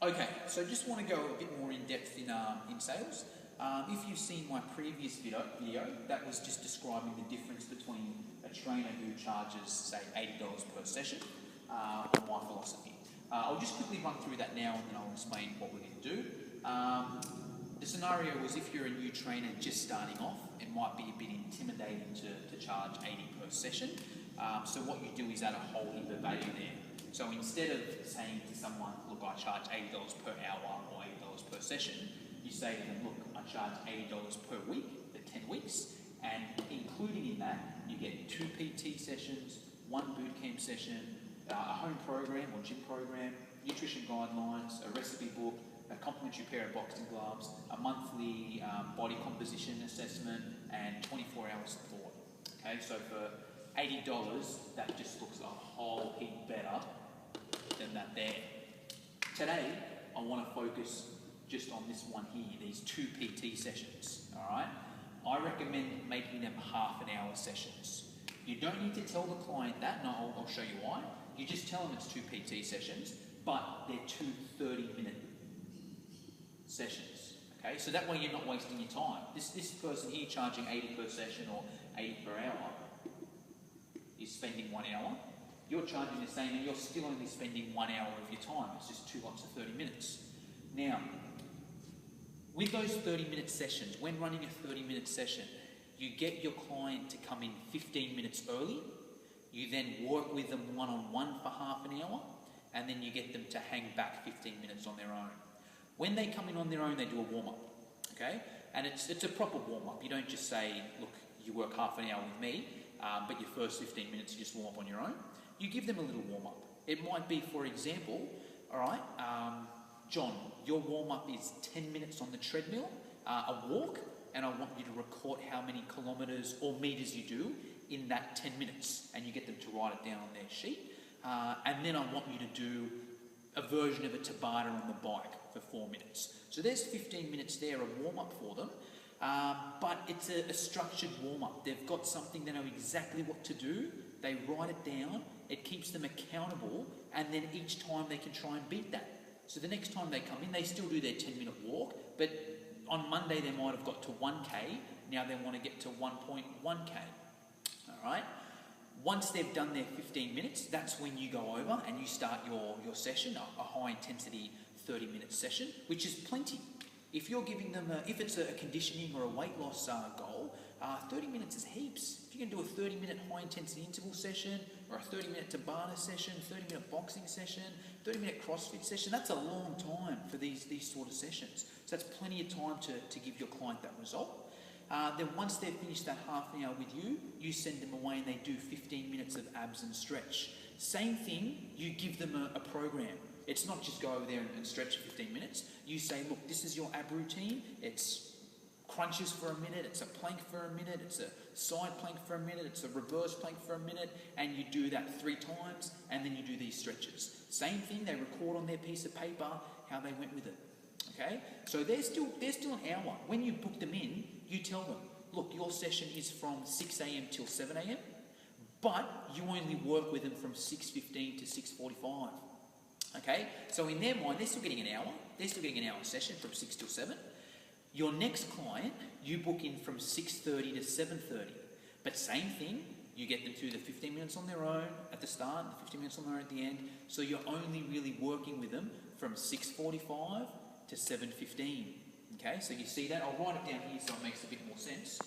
Okay, so just want to go a bit more in depth in sales. If you've seen my previous video, that was just describing the difference between a trainer who charges, say, $80 per session, and my philosophy. I'll just quickly run through that now and then I'll explain what we're going to do. The scenario was if you're a new trainer just starting off, it might be a bit intimidating to charge 80 per session. So what you do is add a whole heap of value there. So instead of saying to someone, look, I charge $80 per hour or $80 per session, you say to them, look, I charge $80 per week for 10 weeks, and including in that, you get 2 PT sessions, 1 bootcamp session, a home program or gym program, nutrition guidelines, a recipe book, a complimentary pair of boxing gloves, a monthly body composition assessment, and 24-hour support. Okay, so for $80, that just looks a whole heap better than that there. Today, I want to focus just on this one here, these 2 PT sessions, all right? I recommend making them half-an-hour sessions. You don't need to tell the client that, and I'll show you why. You just tell them it's 2 PT sessions, but they're 2 30-minute sessions, okay? So that way you're not wasting your time. This person here charging 80 per session or 80 per hour is spending 1 hour. You're charging the same and you're still only spending 1 hour of your time. It's just 2 lots of 30 minutes. Now, with those 30-minute sessions, when running a 30-minute session, you get your client to come in 15 minutes early. You then work with them one-on-one for half an hour, and then you get them to hang back 15 minutes on their own. When they come in on their own, they do a warm-up, okay? And it's a proper warm-up. You don't just say, look, you work half an hour with me, but your first 15 minutes you just warm up on your own. You give them a little warm-up. It might be, for example, all right, John, your warm-up is 10 minutes on the treadmill, a walk, and I want you to record how many kilometres or metres you do in that 10 minutes, and you get them to write it down on their sheet. And then I want you to do a version of a Tabata on the bike for 4 minutes. So there's 15 minutes there, a warm-up for them. But it's a structured warm-up. They've got something, they know exactly what to do, they write it down, it keeps them accountable, and then each time they can try and beat that. So the next time they come in, they still do their 10-minute walk, but on Monday they might have got to 1K, now they want to get to 1.1K. Alright? Once they've done their 15 minutes, that's when you go over and you start your session, a high-intensity 30-minute session, which is plenty. If you're giving them, if it's a conditioning or a weight loss goal, 30 minutes is heaps. If you can do a 30-minute high-intensity interval session, or a 30-minute Tabata session, 30-minute boxing session, 30-minute CrossFit session, that's a long time for these sort of sessions. So that's plenty of time to give your client that result. Then once they've finished that half an hour with you, you send them away and they do 15 minutes of abs and stretch. Same thing, you give them a program. It's not just go over there and stretch for 15 minutes. You say, look, this is your ab routine. It's crunches for a minute, it's a plank for a minute, it's a side plank for a minute, it's a reverse plank for a minute, and you do that 3 times, and then you do these stretches. Same thing, they record on their piece of paper how they went with it. Okay? So they're still an hour. When you book them in, you tell them, look, your session is from 6 a.m. till 7 a.m., but you only work with them from 6:15 to 6:45. Okay? So in their mind, they're still getting an hour. They're still getting an hour session from 6 till 7. Your next client, you book in from 6:30 to 7:30. But same thing, you get them through the 15 minutes on their own at the start, the 15 minutes on their own at the end. So you're only really working with them from 6:45 to 7:15. Okay, so you see that? I'll write it down here so it makes a bit more sense.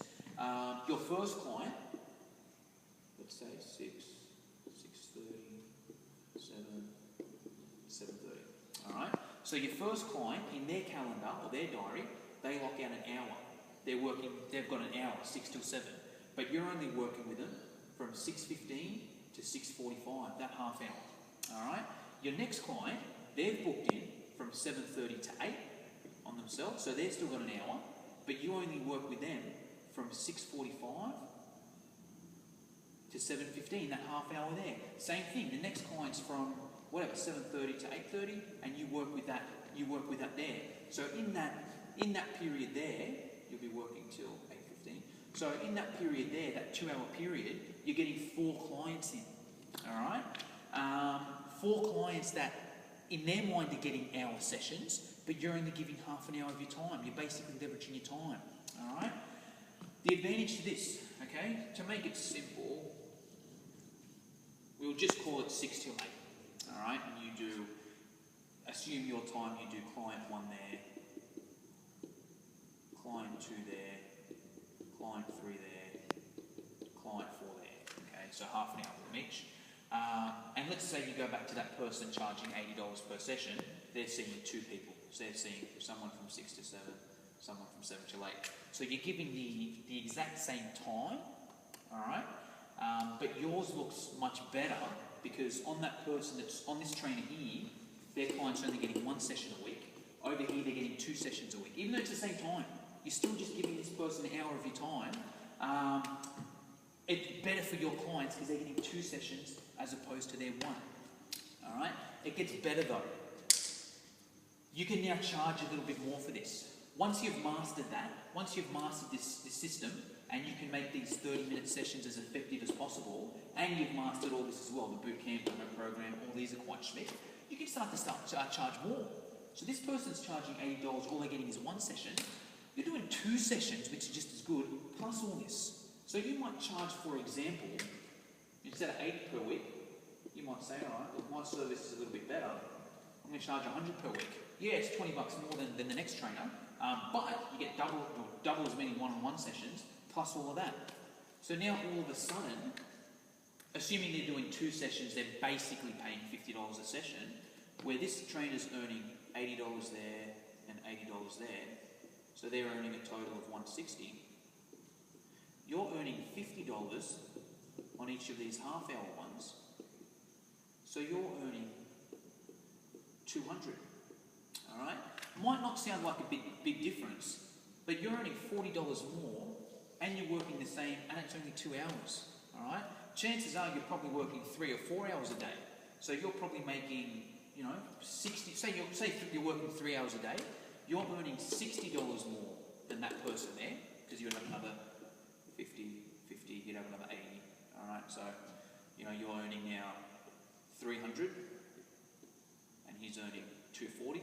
Your first client, let's say 6:30, 7:30. All right. So your first client, in their calendar or their diary, they lock out an hour. They've got an hour, 6 till 7. But you're only working with them from 6:15 to 6:45, that half hour. All right. Your next client, they've booked in from 7:30 to 8 on themselves, so they've still got an hour, but you only work with them from 6:45 to 7:15, that half hour there. Same thing, the next client's from whatever, 7:30 to 8:30, and you work with that there. So in that period there, you'll be working till 8:15. So in that period there, that 2-hour period, you're getting 4 clients in. All right? 4 clients that in their mind they're getting hour sessions, but you're only giving half an hour of your time. You're basically leveraging your time, all right? The advantage to this, okay, to make it simple, we'll just call it 6 till 8, all right? And you do, assume your time, you do client 1 there, client 2 there, client 3 there, client 4 there, okay? So half an hour from each. And let's say you go back to that person charging $80 per session, they're seeing 2 people. So they're seeing someone from 6 to 7, someone from 7 to 8. So you're giving the exact same time, all right? But yours looks much better because on that person that's on this trainer here, their client's only getting 1 session a week. Over here, they're getting 2 sessions a week. Even though it's the same time, you're still just giving this person an hour of your time. It's better for your clients because they're getting 2 sessions as opposed to their 1. All right? It gets better though. You can now charge a little bit more for this. Once you've mastered that, once you've mastered this system, and you can make these 30-minute sessions as effective as possible, and you've mastered all this as well, the boot camp, the program, all these are quite schmick, you can start to charge more. So this person's charging $80, all they're getting is 1 session. You're doing 2 sessions, which is just as good, plus all this. So you might charge, for example, instead of 80 per week, you might say, all right, look, my service is a little bit better. I'm going to charge 100 per week. Yeah, it's $20 more than the next trainer, but you get double as many one-on-one sessions, plus all of that. So now all of a sudden, assuming they're doing 2 sessions, they're basically paying $50 a session, where this trainer's earning $80 there and $80 there, so they're earning a total of $160. You're earning $50 on each of these half-hour ones, so you're earning $200. All right? Might not sound like a big difference, but you're earning $40 more, and you're working the same, and it's only 2 hours. All right? Chances are you're probably working 3 or 4 hours a day, so you're probably making, 60. Say you're working 3 hours a day, you're earning $60 more than that person there, because you have another 50, you'd have another 80. All right? So, you're earning now 300, and he's earning 240.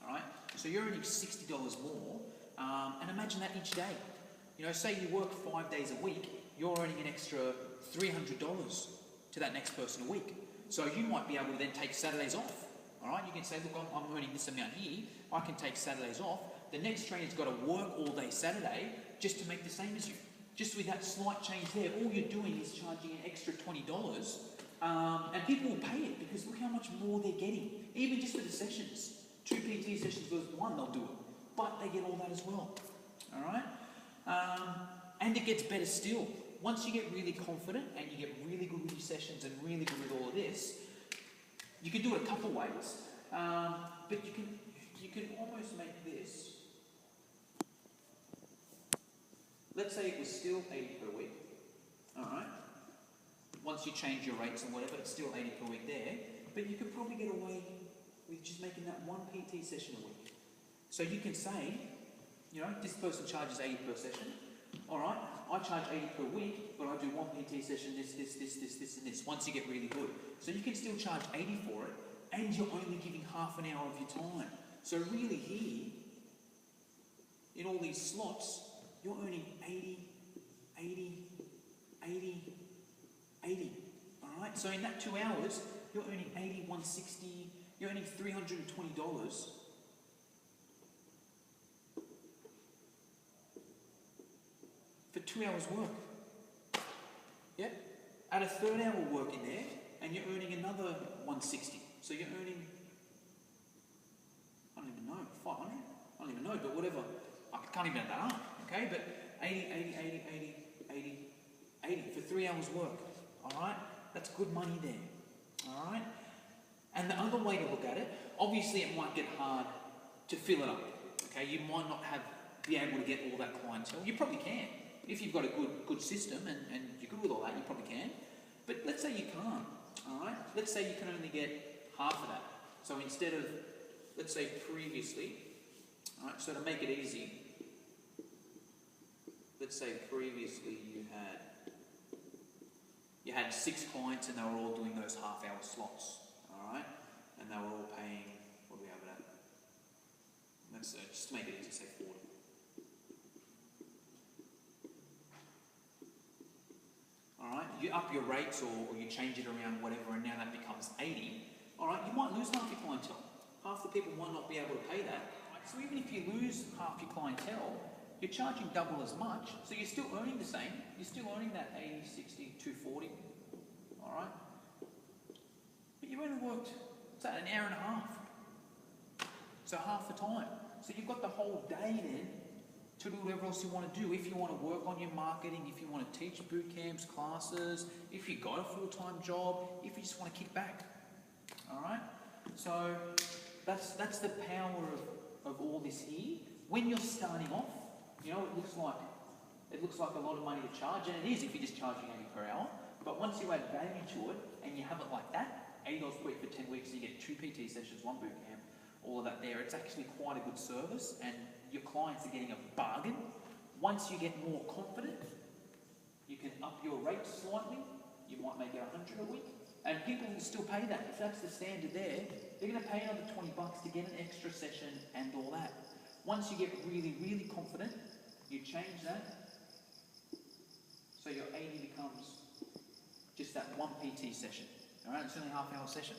All right? So you're earning $60 more, and imagine that each day. Say you work 5 days a week, you're earning an extra $300 to that next person a week. So you might be able to then take Saturdays off. All right? You can say, look, I'm earning this amount here, I can take Saturdays off. The next trainer's got to work all day Saturday just to make the same as you. Just with that slight change there, all you're doing is charging an extra $20, and people will pay it because look how much more they're getting, even just for the sessions. 2 PT sessions versus 1, they'll do it, but they get all that as well. All right? And it gets better still. Once you get really confident and you get really good with your sessions and really good with all of this, you can do it a couple ways, but you can almost make this. Let's say it was still 80 per week. All right? Once you change your rates and whatever, it's still 80 per week there, but you could probably get away with just making that 1 PT session a week. So you can say, this person charges 80 per session. All right, I charge 80 per week, but I do 1 PT session, this, and this, once you get really good. So you can still charge 80 for it, and you're only giving half an hour of your time. So really here, in all these slots, you're earning 80, 80, 80, 80. All right, so in that 2 hours, you're earning 80, 160, you're earning $320 for 2 hours work. Yeah? Add a third hour work in there, and you're earning another 160. So you're earning, I don't even know, 500? I don't even know, but whatever. I can't even add that up, okay? But 80 for 3 hours work. All right? That's good money there. All right? And the other way to look at it, obviously it might get hard to fill it up. Okay? You might not be able to get all that clientele. You probably can. If you've got a good system and you're good with all that, you probably can. But let's say you can't. All right? Let's say you can only get half of that. So instead of, let's say previously, all right, so to make it easy, let's say previously you had 6 clients and they were all doing those half-hour slots, all right? And they were all paying, what do we have it at? Let's just to make it easy, say 40. Alright, you up your rates or you change it around, whatever, and now that becomes 80. Alright, you might lose half your clientele. Half the people might not be able to pay that. Right? So even if you lose half your clientele, you're charging double as much, so you're still earning the same. You're still earning that 80, 60, 240. Alright? But you've only worked, what's that, an hour and a half. So half the time. So you've got the whole day then to do whatever else you want to do. If you want to work on your marketing, if you want to teach boot camps, classes, if you got a full-time job, if you just want to kick back. Alright? So that's the power of all this here. When you're starting off, you know, it looks like a lot of money to charge, and it is if you're just charging 80 per hour. But once you add value to it and you have it like that, $80 per week for 10 weeks, so you get 2 PT sessions, 1 boot camp, all of that there, it's actually quite a good service, and your clients are getting a bargain. Once you get more confident, you can up your rates slightly. You might make it 100 a week, and people will still pay that. If that's the standard there, they're going to pay another $20 to get an extra session and all that. Once you get really, really confident, you change that, so your 80 becomes just that 1 PT session. All right, it's only a half-hour session.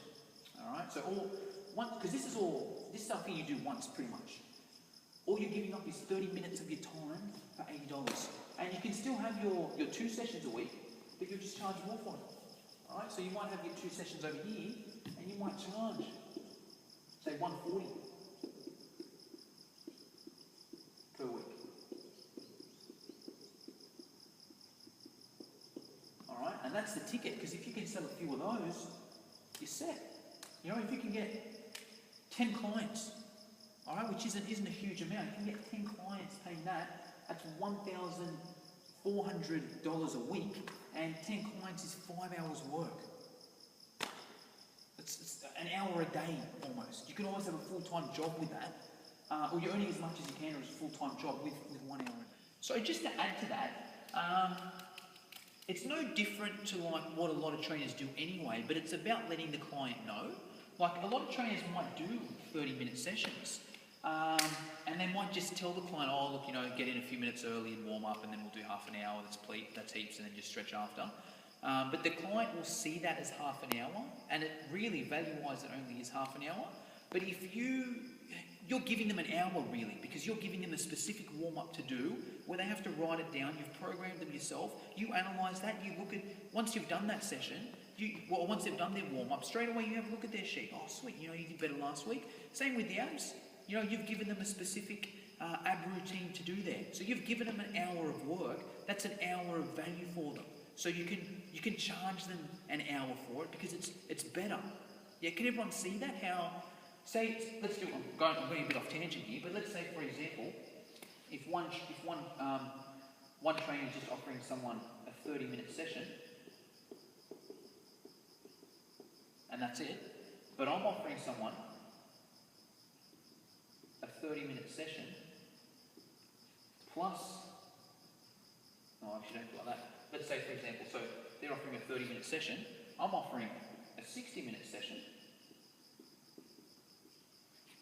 All right, so because this stuff here you do once pretty much. All you're giving up is 30 minutes of your time for $80, and you can still have your 2 sessions a week, but you'll just charge more for it. All right, so you might have your 2 sessions over here, and you might charge, say, $140 per week. All right, and that's the ticket, because if you can sell a few of those, you're set. You know, if you can get 10 clients, all right, which isn't a huge amount, if you can get 10 clients paying that, that's $1,400 a week, and 10 clients is 5 hours work. It's an hour a day almost. You can always have a full-time job with that, or you're earning as much as you can as a full-time job with 1 hour. So just to add to that, it's no different to like what a lot of trainers do anyway, but it's about letting the client know. Like a lot of trainers might do 30-minute sessions, and they might just tell the client, oh look, you know, get in a few minutes early and warm up, and then we'll do half an hour, that's heaps, and then just stretch after. But the client will see that as half an hour, and it really, value-wise, it only is half an hour. But if you're giving them an hour really, because you're giving them a specific warm-up to do, where they have to write it down, you've programmed them yourself, you analyse that, you look at, once you've done that session, once they've done their warm-up, straight away you have a look at their sheet. Oh sweet, you know, you did better last week. Same with the abs. You know, you've given them a specific ab routine to do there. So you've given them an hour of work, that's an hour of value for them. So you can charge them an hour for it because it's better. Yeah, can everyone see that? How, say, let's do, I'm going a bit off tangent here, but let's say for example, if one trainer is just offering someone a 30-minute session, and that's it, but I'm offering someone a 30-minute session plus, no, actually don't do it like that. Let's say, for example, so they're offering a 30-minute session, I'm offering a 60-minute session,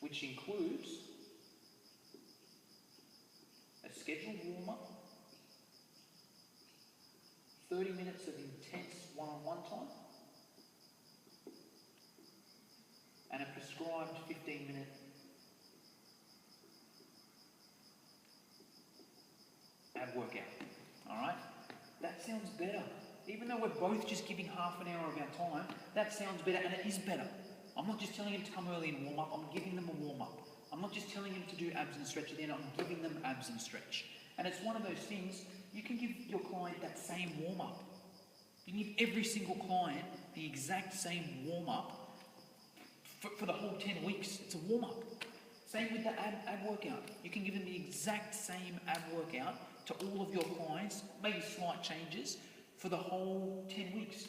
which includes a scheduled warm-up, 30 minutes of intense one-on-one time, and a prescribed 15-minute ab workout. Alright? That sounds better. Even though we're both just giving half an hour of our time, that sounds better, and it is better. I'm not just telling him to come early and warm up, I'm giving them a warm up. I'm not just telling him to do abs and stretch at the end, I'm giving them abs and stretch. And it's one of those things, you can give your client that same warm up. You can give every single client the exact same warm up for the whole 10 weeks. It's a warm up. Same with the ab workout. You can give them the exact same ab workout to all of your clients, maybe slight changes, for the whole 10 weeks.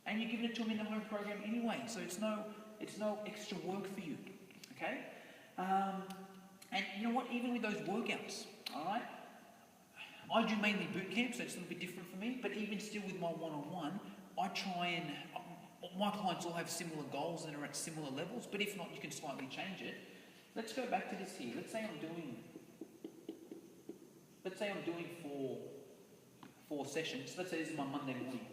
And you're giving it to them in the home program anyway, so it's no extra work for you, okay? And you know what, even with those workouts, all right? I do mainly boot camp, so it's a little bit different for me, but even still with my one-on-one, I try and, my clients all have similar goals and are at similar levels, but if not, you can slightly change it. Let's go back to this here. Let's say I'm doing four sessions. Let's say this is my Monday morning.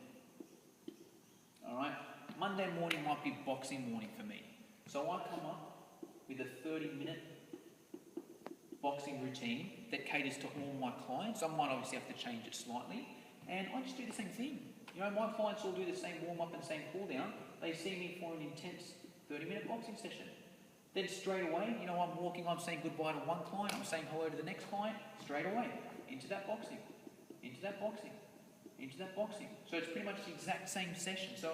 All right, Monday morning might be boxing morning for me. So I come up with a 30-minute boxing routine that caters to all my clients. I might obviously have to change it slightly, and I just do the same thing. You know, my clients all do the same warm-up and same cool-down. They see me for an intense 30-minute boxing session. Then straight away, you know, I'm walking, I'm saying goodbye to one client, I'm saying hello to the next client, straight away, into that boxing, into that boxing, into that boxing. So it's pretty much the exact same session. So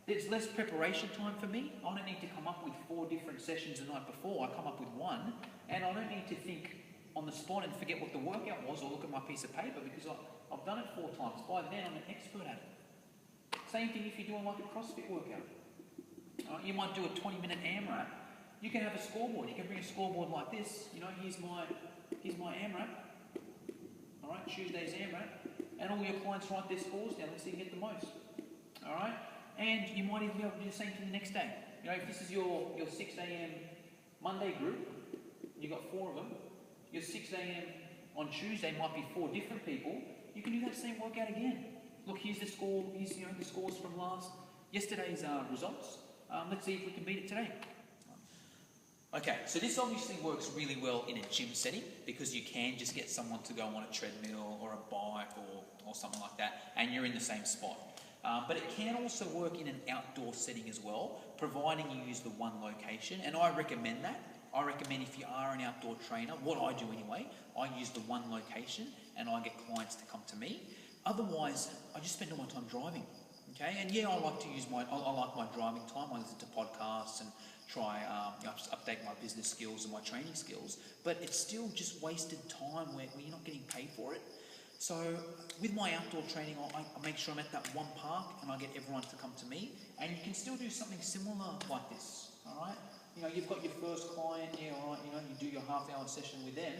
there's less preparation time for me. I don't need to come up with 4 different sessions the night before. I come up with one, and I don't need to think on the spot and forget what the workout was or look at my piece of paper, because I've done it 4 times. By then, I'm an expert at it. Same thing if you're doing like a CrossFit workout. You might do a 20-minute AMRAP. You can have a scoreboard. You can bring a scoreboard like this. You know, here's my AMRAP. All right, Tuesday's AMRAP. And all your clients write their scores down. Let's see who get the most. All right? And you might even be able to do the same thing the next day. You know, if this is your 6 a.m. Monday group, you've got 4 of them. Your 6 a.m. on Tuesday might be 4 different people. You can do that same workout again. Look, here's the score. Here's the scores from yesterday's results. Let's see if we can beat it today. Okay, so this obviously works really well in a gym setting, because you can just get someone to go on a treadmill or a bike or something like that, and you're in the same spot. But it can also work in an outdoor setting as well, providing you use the one location, and I recommend that. I recommend, if you are an outdoor trainer, what I do anyway, I use the one location and I get clients to come to me. Otherwise, I just spend all my time driving. Okay, and yeah, I like to use I like my driving time. I listen to podcasts and try update my business skills and my training skills, but it's still just wasted time where you're not getting paid for it. So with my outdoor training, I make sure I'm at that one park and I get everyone to come to me, and you can still do something similar like this. All right, you know, you've got your first client, yeah, all right, you know, you do your half-hour session with them.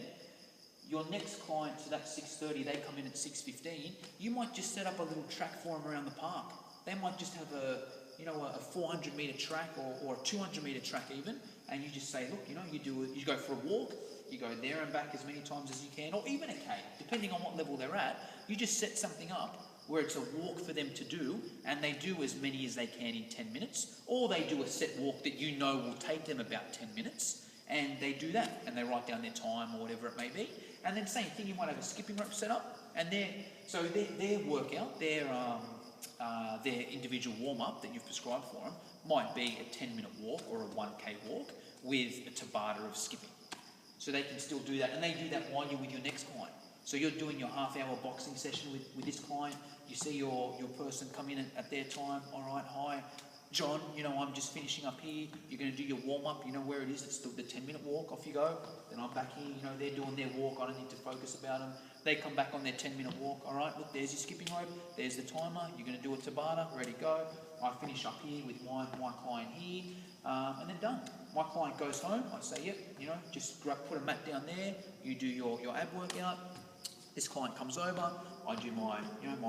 Your next client, so that's 6:30, they come in at 6:15. You might just set up a little track for them around the park. They might just have a 400-meter track or a 200-meter track even, and you just say, look, you know, you go for a walk, you go there and back as many times as you can, or even a K, depending on what level they're at. You just set something up where it's a walk for them to do, and they do as many as they can in 10 minutes, or they do a set walk that you know will take them about 10 minutes, and they do that, and they write down their time or whatever it may be. And then same thing, you might have a skipping rope set up, and their workout, their individual warm-up that you've prescribed for them might be a 10-minute walk or a 1K walk with a Tabata of skipping. So they can still do that, and they do that while you're with your next client. So you're doing your half-hour boxing session with this client. You see your person come in at their time. All right, hi, John, you know, I'm just finishing up here. You're going to do your warm-up. You know where it is. It's the 10-minute walk. Off you go. Then I'm back here. You know, they're doing their walk. I don't need to focus about them. They come back on their 10-minute walk. All right, look, there's your skipping rope. There's the timer. You're going to do a Tabata. Ready, go. I finish up here with my client here, and then done. My client goes home. I say, yep, you know, just put a mat down there. You do your ab workout. This client comes over. I do my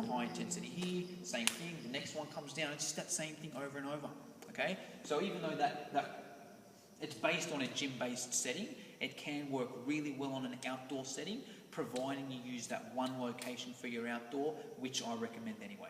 high intensity here. Same thing. The next one comes down. It's just that same thing over and over. Okay. So even though that it's based on a gym-based setting, it can work really well on an outdoor setting, providing you use that one location for your outdoor, which I recommend anyway.